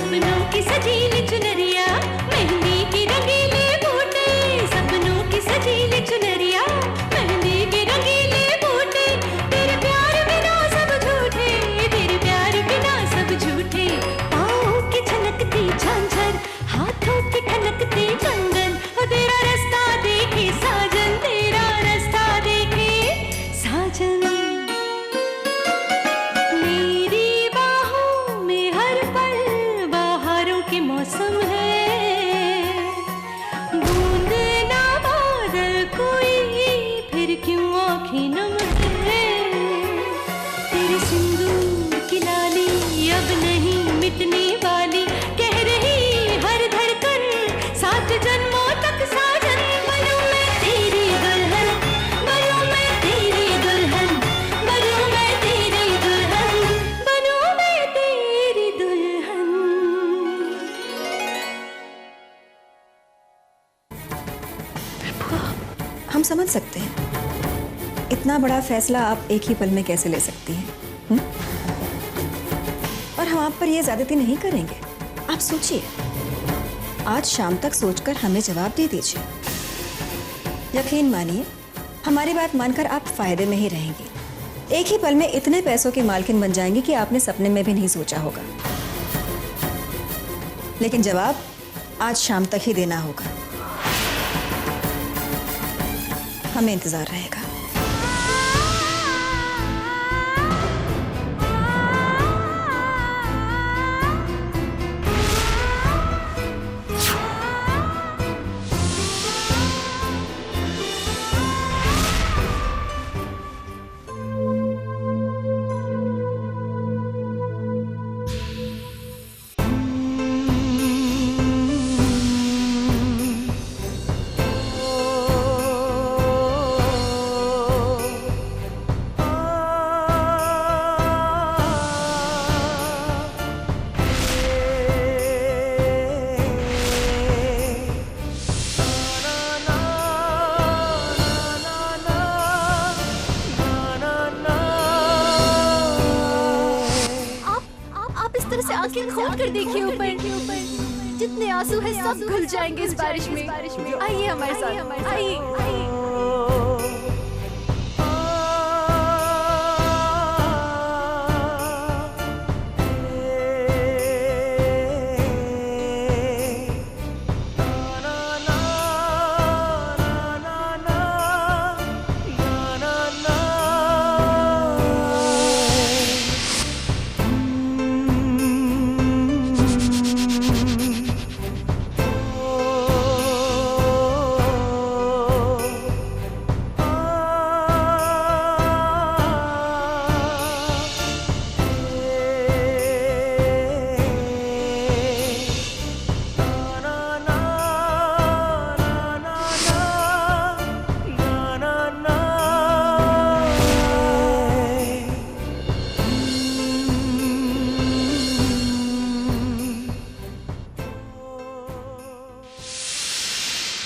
सपनों की सजीली चुनरिया, मेहंदी की रंगीले बूटे, सपनों की सजीली चुनरिया, मेहंदी के रंगीले बूटे, तेरे प्यार बिना सब झूठे, तेरे प्यार बिना सब झूठे, पाँव की छनकती झांझर, हाथों की ठनकती कंगन, वो तेरा रास्ता देखे साजन, तेरा रास्ता देखे साजन। मेरी बाहों में हर पल बहारों के मौसम है, बूंद ना बादल कोई फिर क्यों आँखें नम है, तेरे सिंदूर की लाली अब नहीं मिटने वाली, कह रही हर धड़कन 7 जन्मों तक साजन। बनूं मैं तेरी दुल्हन, बनूं मैं तेरी दुल्हन, बनूं मैं तेरी दुल्हन, बनूं मैं तेरी दुल्हन। हम समझ सकते हैं इतना बड़ा फैसला आप एक ही पल में कैसे ले सकती हैं, हुँ? और हम आप पर यह ज्यादती नहीं करेंगे। आप सोचिए, आज शाम तक सोचकर हमें जवाब दे दीजिए। यकीन मानिए, हमारी बात मानकर आप फायदे में ही रहेंगी। एक ही पल में इतने पैसों की मालकिन बन जाएंगी कि आपने सपने में भी नहीं सोचा होगा। लेकिन जवाब आज शाम तक ही देना होगा। हमें इंतजार रहेगा। आंखें खोल कर देखिए ऊपर, जितने आंसू हैं सब घुल जाएंगे इस बारिश में। आइए हमारे साथ, आइए।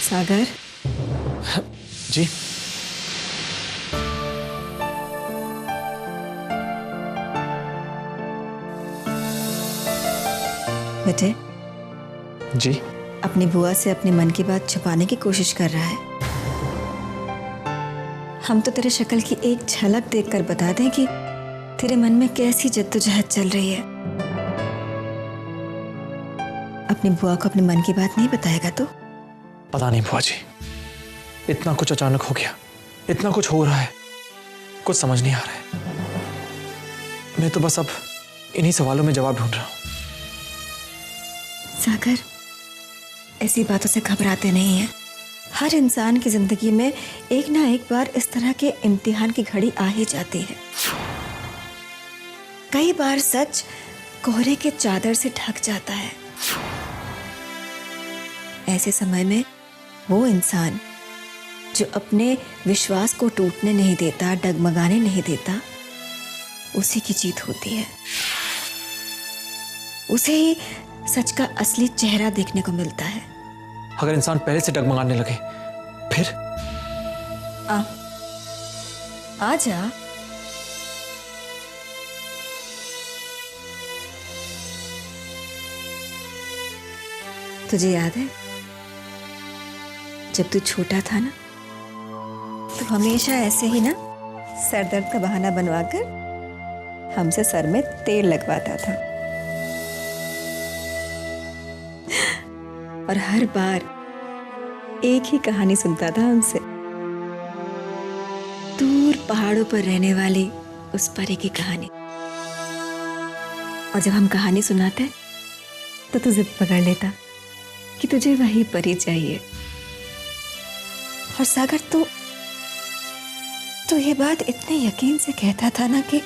सागर जी। बेटे जी। अपनी बुआ से अपने मन की बात छुपाने की कोशिश कर रहा है। हम तो तेरे शक्ल की एक झलक देखकर बता दें कि तेरे मन में कैसी जद्दोजहद चल रही है। अपनी बुआ को अपने मन की बात नहीं बताएगा तो? पता नहीं बुआ जी, इतना कुछ अचानक हो गया, इतना कुछ हो रहा है, कुछ समझ नहीं आ रहा है। मैं तो बस अब इन्हीं सवालों में जवाब ढूंढ रहा हूं। सागर, ऐसी बातों से घबराते नहीं हैं। हर इंसान की जिंदगी में एक ना एक बार इस तरह के इम्तिहान की घड़ी आ ही जाती है। कई बार सच कोहरे के चादर से ढक जाता है। ऐसे समय में वो इंसान जो अपने विश्वास को टूटने नहीं देता, डगमगाने नहीं देता, उसी की जीत होती है। उसे ही सच का असली चेहरा देखने को मिलता है। अगर इंसान पहले से डगमगाने लगे फिर? आ जा। तुझे याद है जब तू छोटा था ना, तो हमेशा ऐसे ही ना सर दर्द का बहाना बनवाकर हमसे सर में तेल लगवाता था और हर बार एक ही कहानी सुनता था हमसे, दूर पहाड़ों पर रहने वाली उस परी की कहानी। और जब हम कहानी सुनाते तो तू जिद पकड़ लेता कि तुझे वही परी चाहिए। और सागर तो ये बात इतने यकीन से कहता था ना कि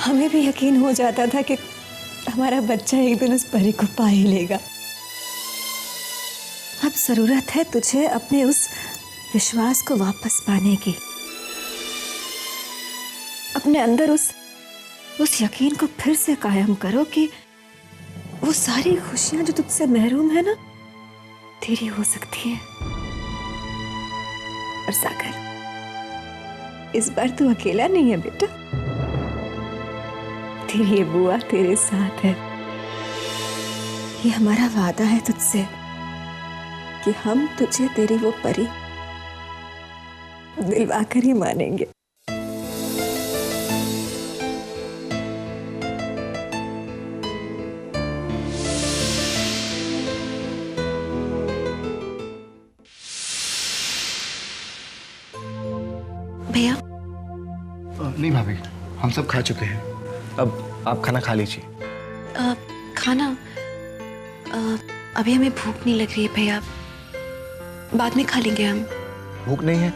हमें भी यकीन हो जाता था कि हमारा बच्चा एक दिन उस परी को पा ही लेगा। अब जरूरत है तुझे अपने उस विश्वास को वापस पाने की, अपने अंदर उस यकीन को फिर से कायम करो कि वो सारी खुशियां जो तुझसे महरूम है ना, तेरी हो सकती है। और सागर, इस बार तू अकेला नहीं है बेटा, तेरी ये बुआ तेरे साथ है। ये हमारा वादा है तुझसे कि हम तुझे तेरी वो परी दिलवाकर ही मानेंगे। भैया, नहीं भाभी, हम सब खा चुके हैं। अब आप खाना खा लीजिए। खाना अभी हमें भूख नहीं लग रही है भैया, बाद में खा लेंगे हम। भूख नहीं है?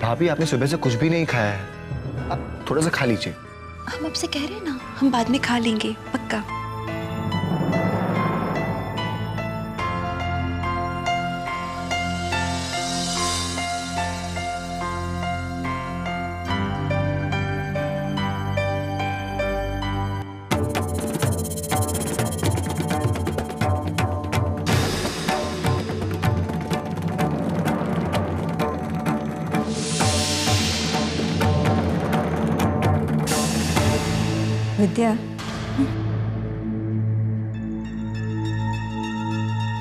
भाभी, आपने सुबह से कुछ भी नहीं खाया है, आप थोड़ा सा खा लीजिए। हम आपसे कह रहे हैं ना, हम बाद में खा लेंगे पक्का। विद्या,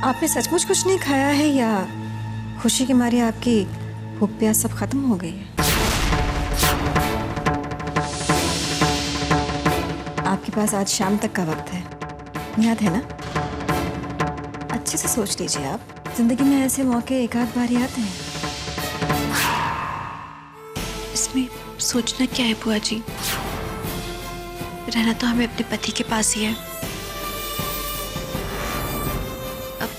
आपने सचमुच कुछ नहीं खाया है या खुशी के मारे आपकी भूख प्यास सब खत्म हो गई है? आपके पास आज शाम तक का वक्त है, याद है ना? अच्छे से सोच लीजिए आप, जिंदगी में ऐसे मौके एक आध बार ही आते हैं। इसमें सोचना क्या है बुआ जी, रहना तो हमें अपने पति के पास ही है। अब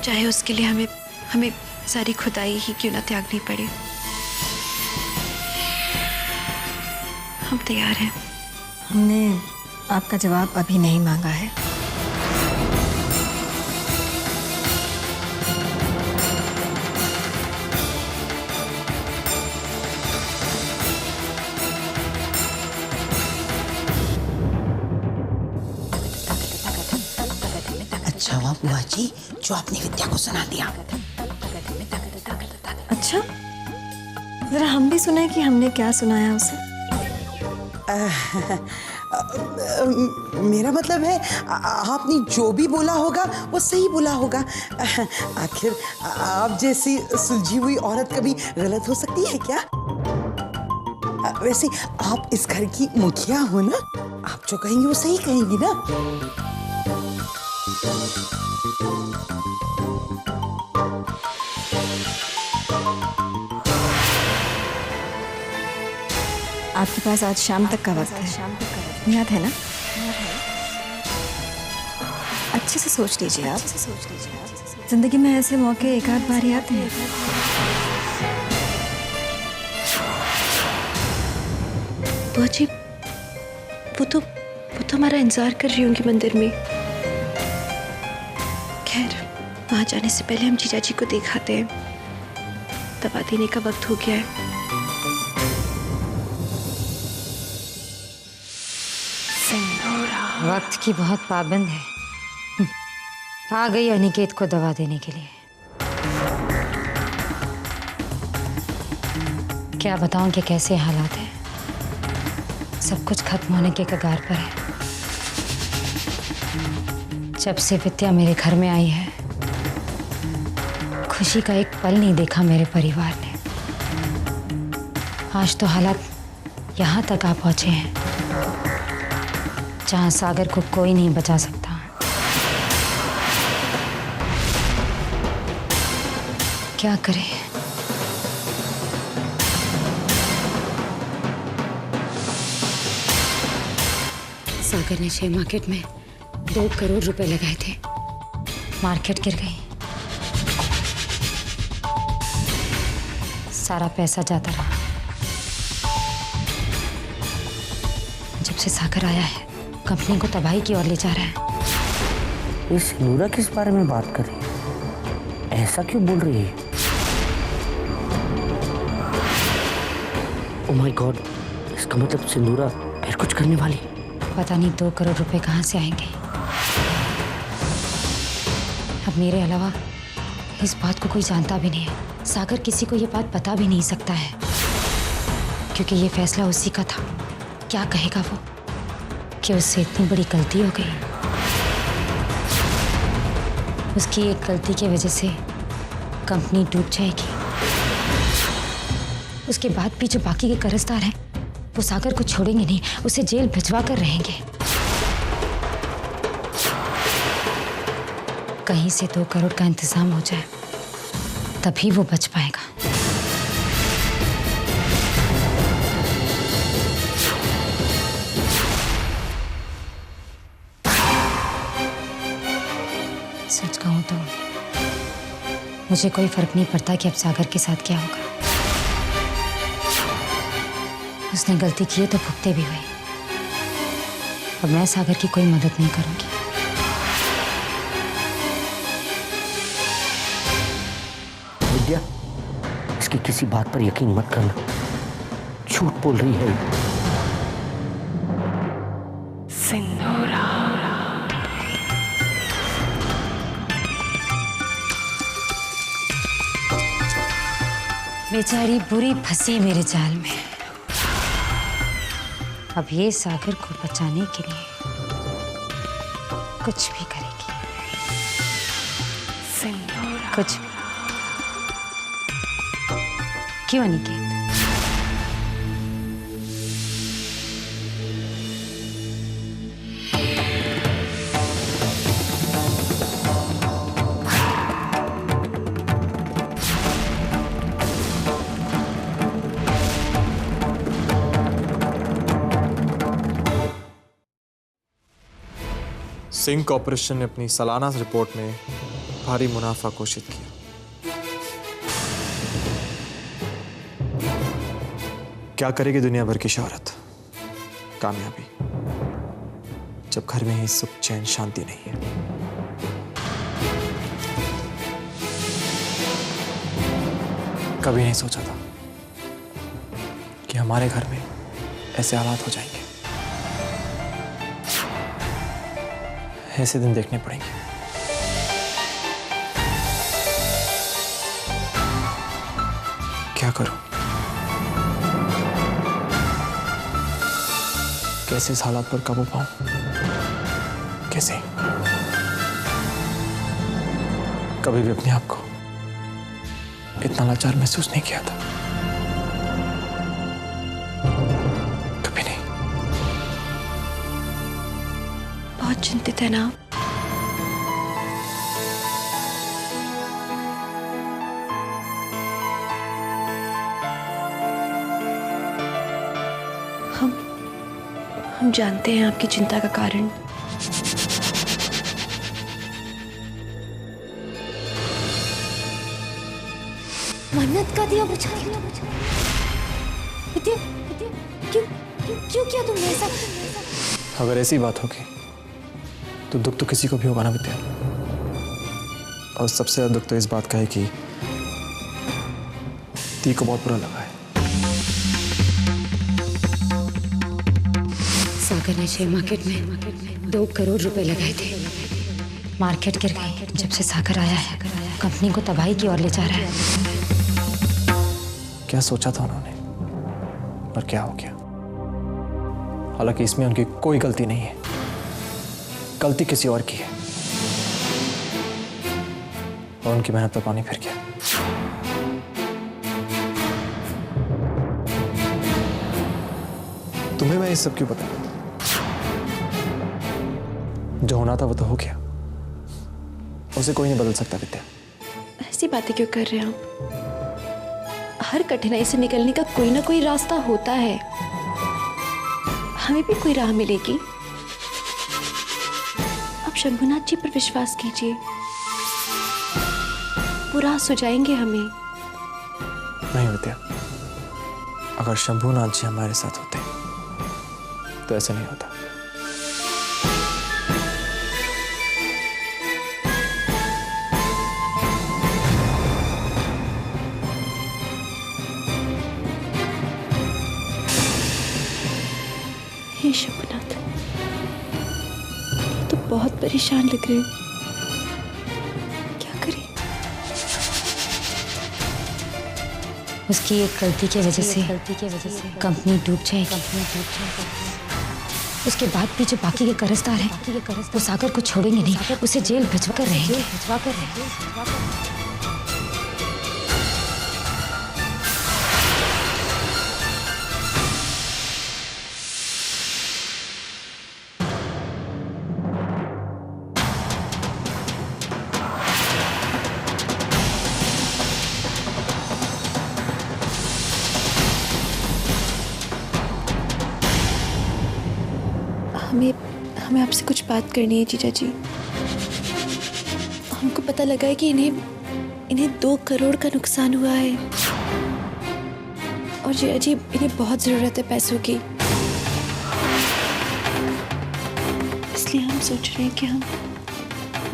चाहे उसके लिए हमें सारी खुदाई ही क्यों ना त्यागनी पड़े, हम तैयार हैं। हमने आपका जवाब अभी नहीं मांगा है। अच्छा हुआ बुआ जी जो आपने विद्या को सुना दिया। अच्छा, जरा हम भी सुने कि हमने क्या सुनाया उसे। मेरा मतलब है आपने जो भी बोला होगा वो सही बोला होगा। आखिर आप जैसी सुलझी हुई औरत कभी गलत हो सकती है क्या? वैसे आप इस घर की मुखिया हो ना, आप जो कहेंगी वो सही कहेंगी ना। आपके पास आज शाम तक का वक्त है, याद है ना? अच्छे से सोच लीजिए आप, जिंदगी में ऐसे मौके एक आध बार ही आते हैं। बुआ जी, वो तो हमारा इंतजार कर रही होंगी मंदिर में। खैर, वहां जाने से पहले हम जीजा जी को दिखाते हैं, दवा देने का वक्त हो गया है। वक्त की बहुत पाबंद है। आ गई अनिकेत को दवा देने के लिए। क्या बताऊं कि कैसे हालात हैं, सब कुछ खत्म होने के कगार पर है। जब से विद्या मेरे घर में आई है, खुशी का एक पल नहीं देखा मेरे परिवार ने। आज तो हालात यहाँ तक आ पहुंचे हैं जहाँ सागर को कोई नहीं बचा सकता। क्या करें? सागर ने शेयर मार्केट में 2 करोड़ रुपए लगाए थे, मार्केट गिर गई, सारा पैसा जाता रहा। जब से सागर आया है, कंपनी को तबाही की ओर ले जा रहा है। ये सिंदूरा किस बारे में बात कर रही है? ऐसा क्यों बोल रही है? ओह माय गॉड, इसका मतलब सिंदूरा फिर कुछ करने वाली। पता नहीं 2 करोड़ रुपए कहाँ से आएंगे। अब मेरे अलावा इस बात को कोई जानता भी नहीं है। सागर किसी को ये बात बता भी नहीं सकता है, क्योंकि ये फैसला उसी का था। क्या कहेगा वो कि उससे इतनी बड़ी गलती हो गई। उसकी एक गलती की वजह से कंपनी डूब जाएगी। उसके बाद भी जो बाकी के कर्जदार हैं, वो सागर को छोड़ेंगे नहीं, उसे जेल भिजवा कर रहेंगे। कहीं से 2 करोड़ का इंतजाम हो जाए, तभी वो बच पाएगा। सच कहूं तो मुझे कोई फर्क नहीं पड़ता कि अब सागर के साथ क्या होगा। उसने गलती की है तो भुगते भी हुए। अब मैं सागर की कोई मदद नहीं करूंगी। विद्या, इसकी किसी बात पर यकीन मत करना, झूठ बोल रही है। सिंदूरा। बेचारी बुरी फंसी मेरे जाल में। अब ये सागर को बचाने के लिए कुछ भी करेगी। सिंदूरा। कुछ भी। क्यों अनिकेत? सिंह कॉर्पोरेशन ने अपनी सालाना रिपोर्ट में भारी मुनाफा घोषित किया। क्या करेगी दुनिया भर की शोहरत, कामयाबी, जब घर में ही सुख चैन शांति नहीं है। कभी नहीं सोचा था कि हमारे घर में ऐसे हालात हो जाएंगे। ऐसे दिन देखने पड़ेंगे। क्या करूं? कैसे इस हालात पर काबू पाऊं? कैसे? कभी भी अपने आप को इतना लाचार महसूस नहीं किया था। कभी नहीं। बहुत चिंतित है ना आप? हम जानते हैं आपकी चिंता का कारण। मन्नत का दिया बुझा दिया। विद्या, क्यों किया तुमने ऐसा? अगर ऐसी बात होगी तो दुख तो किसी को भी होगा ना विद्या। और सबसे ज्यादा दुख तो इस बात का है कि ती को बहुत बुरा लगा है। सागर ने शेयर मार्केट में 2 करोड़ रुपए लगाए थे, मार्केट गिर गई। जब से सागर आया है, कंपनी को तबाही की ओर ले जा रहा है। क्या सोचा था उन्होंने और क्या हो गया? हालांकि इसमें उनकी कोई गलती नहीं है, गलती किसी और की है। और उनकी मेहनत पर पानी फिर गया। तुम्हें मैं ये सब क्यों बताऊं? जो होना था वो तो हो गया, उसे कोई नहीं बदल सकता विद्या। ऐसी बातें क्यों कर रहे हैं आप? हर कठिनाई से निकलने का कोई ना कोई रास्ता होता है। हमें भी कोई राह मिलेगी। आप शंभुनाथ जी पर विश्वास कीजिए, वो राह सुझाएंगे हमें। नहीं विद्या, अगर शंभुनाथ जी हमारे साथ होते तो ऐसा नहीं होता। हे शंभुनाथ, तो बहुत परेशान लग रहे हो। क्या करें? उसकी एक गलती की वजह से कंपनी डूब जाएगी। उसके बाद भी जो बाकी के कर्जदार हैं वो सागर को छोड़ेंगे नहीं, उसे जेल भिजवा कर रहेंगे। हमें आपसे कुछ बात करनी है जीजा जी। हमको पता लगा है कि इन्हें 2 करोड़ का नुकसान हुआ है और जीजा जी इन्हें बहुत जरूरत है पैसों की। इसलिए हम सोच रहे हैं कि हम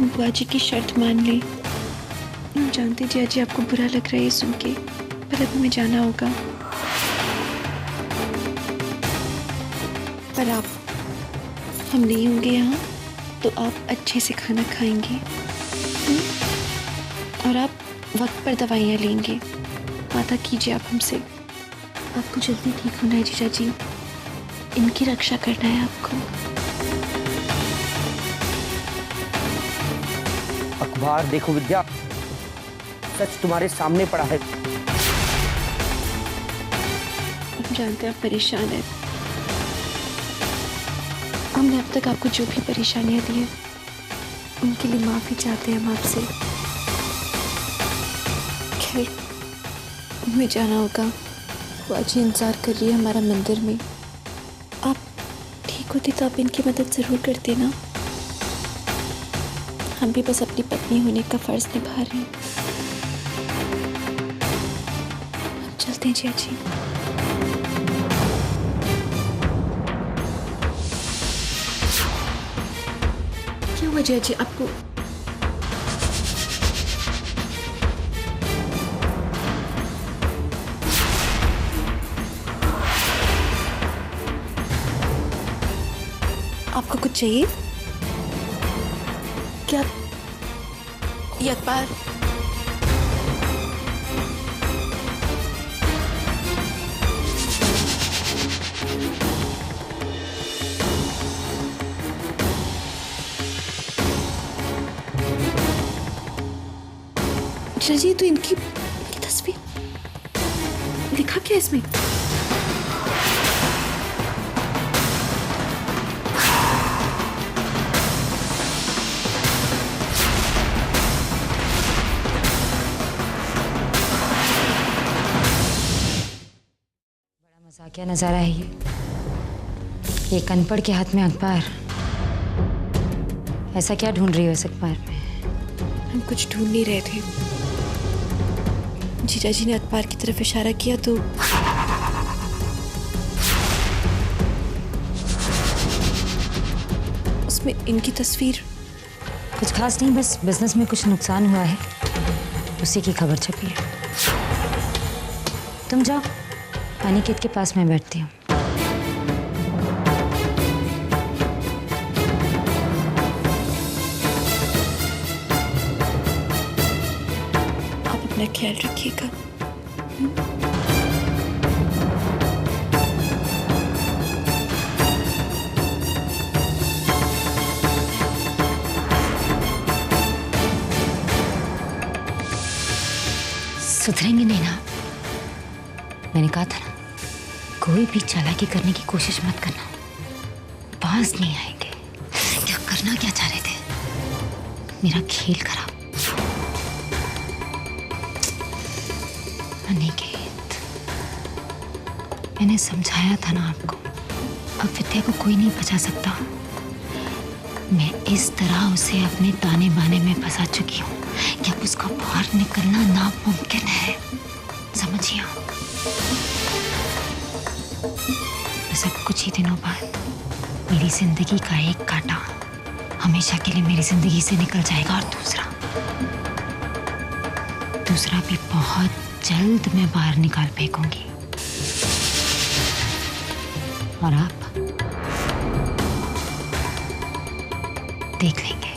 बुआ जी की शर्त मान लें। हम जानते हैं जीजा जी आपको बुरा लग रहा है ये सुन के, पर अब हमें जाना होगा। पर हम नहीं होंगे यहाँ तो आप अच्छे से खाना खाएंगे और आप वक्त पर दवाइयाँ लेंगे। वादा कीजिए आप हमसे। आपको जल्दी ठीक होना है जीजा जी, इनकी रक्षा करना है आपको। अखबार देखो विद्या, सच तुम्हारे सामने पड़ा है। हम जानते हैं आप परेशान हैं। हमने अब तक आपको जो भी परेशानियां दी हैं उनके लिए माफी चाहते हैं हम आपसे। खैर हमें जाना होगा, बुआ जी इंतजार कर रही है हमारा मंदिर में। आप ठीक होते तो आप इनकी मदद जरूर करते ना। हम भी बस अपनी पत्नी होने का फर्ज निभा रहे हैं। हम चलते हैं जिया जी। क्या हुआ जिया जी आपको? आपको कुछ चाहिए क्या? ये अखबार। जी तो इनकी तस्वीर, लिखा क्या इसमें? मजाकिया नजारा है ये कनपड़ के हाथ में अखबार। ऐसा क्या ढूंढ रही हो इस अखबार में? हम कुछ ढूंढ नहीं रहे थे। जीजा जी ने अखबार की तरफ इशारा किया तो उसमें इनकी तस्वीर। कुछ खास नहीं, बस बिजनेस में कुछ नुकसान हुआ है, उसी की खबर छपी है। तुम जाओ, अनिकेत के पास मैं बैठती हूँ। आप अपना ख्याल रखिएगा। सुधरेंगे नहीं ना। मैंने कहा था ना, कोई भी चालाकी करने की कोशिश मत करना, पास नहीं आएंगे। क्या करना क्या चाह रहे थे? मेरा खेल खराब। अनिकेत, मैंने समझाया था ना आपको, अब विद्या को कोई नहीं बचा सकता। मैं इस तरह उसे अपने ताने बाने में फंसा चुकी हूँ कि अब उसका बाहर निकलना नामुमकिन है, समझिए आप। बस अब कुछ ही दिनों बाद मेरी जिंदगी का एक कांटा हमेशा के लिए मेरी जिंदगी से निकल जाएगा, और दूसरा भी बहुत जल्द मैं बाहर निकाल फेंकूंगी। और आप देख लेंगे।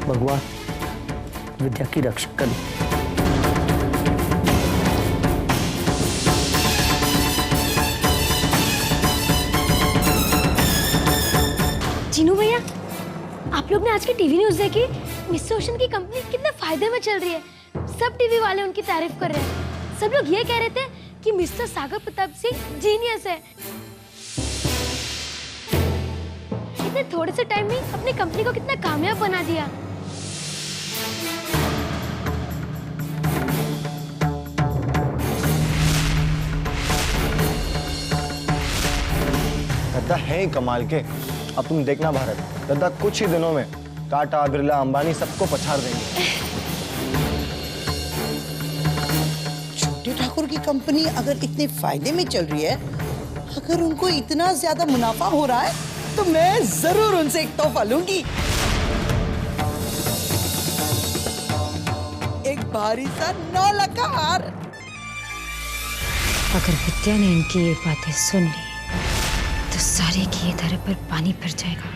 भगवान विद्या की रक्षा करें। जीनू भैया, आप लोग ने आज की टीवी न्यूज़ देखी? मिस्टर ओशन की कंपनी कितने फायदे में चल रही है। सब टीवी वाले उनकी तारीफ कर रहे हैं। सब लोग ये कह रहे थे कि मिस्टर सागर प्रताप सिंह जीनियस है। इतने थोड़े से टाइम में अपनी कंपनी को कितना कामयाब बना दिया। दद्दा है ही कमाल के। अब तुम देखना भारत, दद्दा कुछ ही दिनों में टाटा, बिरला, अंबानी सबको पछाड़ देंगे। छोटे ठाकुर की कंपनी अगर इतने फायदे में चल रही है, अगर उनको इतना ज्यादा मुनाफा हो रहा है, तो मैं जरूर उनसे एक तोहफा लूंगी। एक भारी सा 9 लाख का हार। अगर विद्या ने इनकी ये बातें सुन ली तो सारे की ये धरे पर पानी फिर जाएगा।